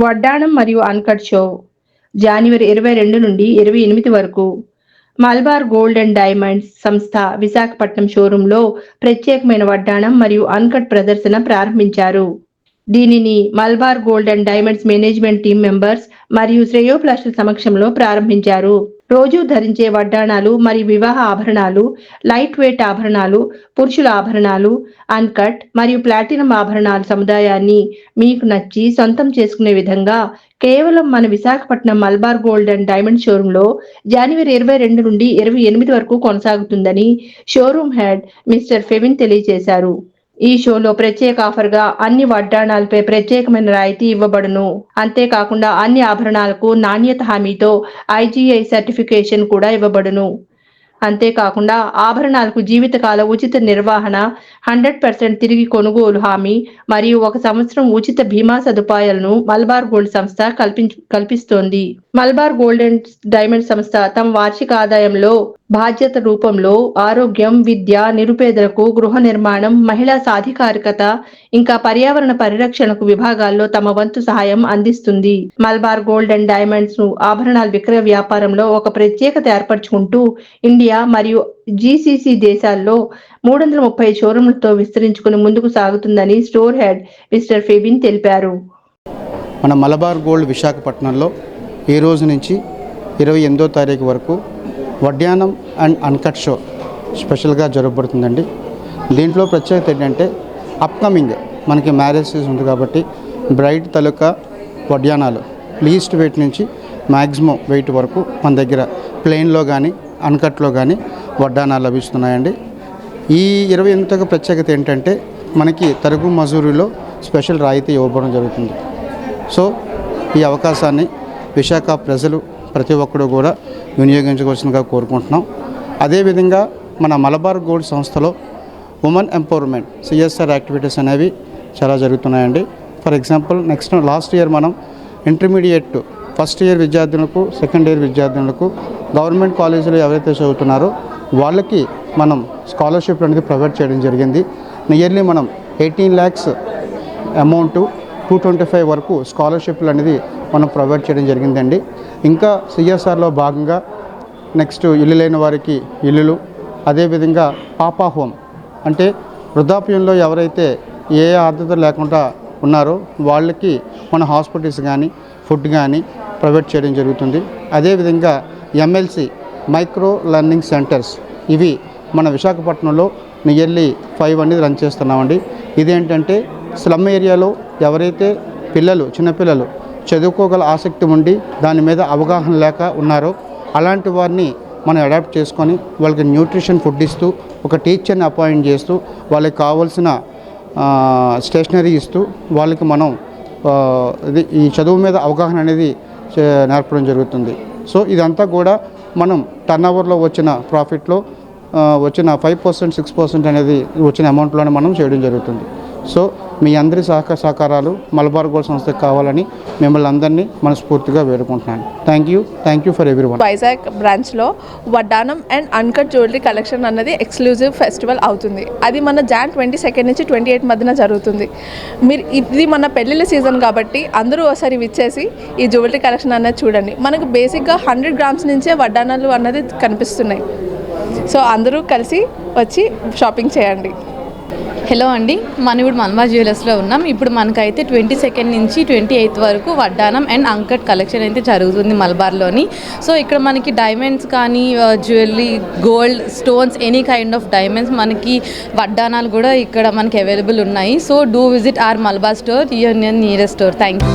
వడ్డాణం మరియు uncut show జనవరి 22 నుండి 28 వరకు మలబార్ గోల్డ్ అండ్ డైమండ్స్ సంస్థ విశాఖపట్నం షోరూంలో ప్రత్యేకమైన వడ్డాణం మరియు అన్కట్ ప్రదర్శన ప్రారంభించారు. దీనిని Malabar gold and diamonds management team members మరియు శ్రేయోభిలాషుల సమక్షంలో ప్రారంభించారు. రోజూ ధరించే వడ్డాణాలు మరియు వివాహ ఆభరణాలు, లైట్ వెయిట్ ఆభరణాలు, పురుషుల ఆభరణాలు, అన్కట్ మరియు ప్లాటినం ఆభరణాల సముదాయాన్ని మీకు నచ్చి సొంతం చేసుకునే విధంగా కేవలం మన Visakhapatnam Malabar gold and diamond షోరూంలో జనవరి 22 నుండి 28 వరకు కొనసాగుతుందని షోరూం హెడ్ మిస్టర్ ఫెవిన్ తెలియజేశారు. ఈ షోలో ప్రత్యేక ఆఫర్గా అన్ని వడ్డాణాలపై ప్రత్యేకమైన రాయితీ ఇవ్వబడును. అంతేకాకుండా అన్ని ఆభరణాలకు నాణ్యత హామీతో IGI సర్టిఫికేషన్ కూడా ఇవ్వబడును. అంతేకాకుండా ఆభరణాలకు జీవితకాల ఉచిత నిర్వహణ, 100% తిరిగి కొనుగోలు హామీ మరియు 1 సంవత్సరం ఉచిత బీమా సదుపాయాలను మలబార్ గోల్డ్ సంస్థ కల్పిస్తోంది. మలబార్ గోల్డ్ అండ్ డైమండ్ సంస్థ తమ వార్షిక ఆదాయంలో బాధ్యత రూపంలో ఆరోగ్యం, విద్య, నిరుపేదలకు గృహ నిర్మాణం, మహిళా సాధికారికత ఇంకా పర్యావరణ పరిరక్షణకు విభాగాల్లో తమ వంతు సహాయం అందిస్తుంది. మలబార్ గోల్డ్ అండ్ డైమండ్స్ ను ఆభరణాల విక్రయ వ్యాపారంలో ఒక ప్రత్యేకత ఏర్పరచుకుంటూ ఇండియా మరియు GCC దేశాల్లో 330 షోరూంలతో విస్తరించుకుని ముందుకు సాగుతుందని స్టోర్ హెడ్ మిస్టర్ ఫెబిన్ తెలిపారు. మన మలబార్ గోల్డ్ విశాఖపట్నంలో ఈ రోజు నుంచి 28వ తారీఖు వరకు వడ్డానం అండ్ అన్కట్ షో స్పెషల్గా జరగబడుతుందండి. దీంట్లో ప్రత్యేకత ఏంటంటే అప్కమింగ్ మనకి మ్యారేజ్ సీజన్ ఉంది కాబట్టి బ్రైడ్ తాలూకా వడ్డానాలు లీస్ట్ వెయిట్ నుంచి మ్యాక్సిమం వెయిట్ వరకు మన దగ్గర ప్లెయిన్లో కానీ అన్కట్లో కానీ వడ్డానాలు లభిస్తున్నాయండి. ఈ 28వ ప్రత్యేకత ఏంటంటే మనకి తరుగు మజూరీలో స్పెషల్ రాయితీ ఇవ్వబడడం జరుగుతుంది. సో ఈ అవకాశాన్ని విశాఖ ప్రజలు ప్రతి ఒక్కరు కూడా వినియోగించవలసిందిగా కోరుకుంటున్నాం. అదేవిధంగా మన మలబార్ గోల్డ్ సంస్థలో ఉమెన్ ఎంపవర్మెంట్ CSR యాక్టివిటీస్ అనేవి చాలా జరుగుతున్నాయండి. ఫర్ ఎగ్జాంపుల్ లాస్ట్ ఇయర్ మనం ఇంటర్మీడియట్ ఫస్ట్ ఇయర్ విద్యార్థులకు, సెకండ్ ఇయర్ విద్యార్థులకు గవర్నమెంట్ కాలేజీలో ఎవరైతే చదువుతున్నారో వాళ్ళకి మనం స్కాలర్షిప్ అనేది ప్రొవైడ్ చేయడం జరిగింది. నియర్లీ మనం 18 lakhs అమౌంట్ 225 వరకు స్కాలర్షిప్లు అనేది మనం ప్రొవైడ్ చేయడం జరిగిందండి. ఇంకా CSRలో భాగంగా నెక్స్ట్ ఇల్లు లేని వారికి ఇల్లులు, అదేవిధంగా పాపా హోమ్ అంటే వృద్ధాప్యంలో ఎవరైతే ఏ ఆర్ద్రత లేకుండా ఉన్నారో వాళ్ళకి మన హాస్పిటల్స్ కానీ ఫుడ్ కానీ ప్రొవైడ్ చేయడం జరుగుతుంది. అదేవిధంగా MLC మైక్రో లెర్నింగ్ సెంటర్స్ ఇవి మన విశాఖపట్నంలో నియర్లీ 5 అనేది రన్ చేస్తున్నామండి. ఇదేంటంటే స్లమ్ ఏరియాలో ఎవరైతే చిన్నపిల్లలు చదువుకోగల ఆసక్తి ఉండి దాని మీద అవగాహన లేక ఉన్నారో అలాంటి వారిని మనం అడాప్ట్ చేసుకొని వాళ్ళకి న్యూట్రిషన్ ఫుడ్ ఇస్తూ, ఒక టీచర్ని అపాయింట్ చేస్తూ, వాళ్ళకి కావాల్సిన స్టేషనరీ ఇస్తూ వాళ్ళకి మనం ఈ చదువు మీద అవగాహన అనేది నేర్పడం జరుగుతుంది. సో ఇదంతా కూడా మనం టర్నోవర్లో వచ్చిన ప్రాఫిట్లో వచ్చిన 5%, 6% అనేది వచ్చిన అమౌంట్లోనే మనం చేయడం జరుగుతుంది. సో మీ అందరి సహకారాలు మలబార్ గోల్డ్ సంస్థకు కావాలని మిమ్మల్ని అందరినీ మనస్ఫూర్తిగా వేడుకుంటున్నాను. Thank you for everyone. Vizag బ్రాంచ్లో వడ్డానం అండ్ అన్కట్ జ్యువెలరీ కలెక్షన్ అన్నది ఎక్స్క్లూజివ్ ఫెస్టివల్ అవుతుంది. అది మన Jan 22 నుంచి 28 మధ్యన జరుగుతుంది. ఇది మన పెళ్ళిళ్ళ సీజన్ కాబట్టి అందరూ ఒకసారి విచ్చేసి ఈ జ్యువెలరీ కలెక్షన్ అన్నది చూడండి. మనకు బేసిక్గా 100 grams నుంచే వడ్డానాలు అన్నది కనిపిస్తున్నాయి. సో అందరూ కలిసి వచ్చి షాపింగ్ చేయండి. హలో అండి, మనం ఇప్పుడు మల్బార్ జ్యువెలర్స్లో ఉన్నాం. ఇప్పుడు మనకైతే 22 నుంచి 28 వరకు వడ్డానం అండ్ అంకట్ కలెక్షన్ అయితే జరుగుతుంది మల్బార్లోని. సో ఇక్కడ మనకి డైమండ్స్ కానీ jewellery, gold, stones, any kind of diamonds, మనకి వడ్డానాలు కూడా ఇక్కడ మనకి అవైలబుల్ ఉన్నాయి. So do visit are Malabar store, your nearest store. Thank you.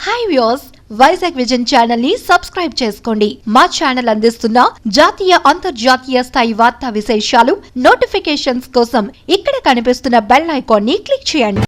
Hi viewers, Vizag vision channel ని సబ్స్క్రైబ్ చేసుకోండి. మా ఛానల్ అందిస్తున్న జాతీయ అంతర్జాతీయ స్థాయి వార్తా విశేషాలు నోటిఫికేషన్స్ కోసం ఇక్కడ కనిపిస్తున్న బెల్ ఐకాన్ ని క్లిక్ చేయండి.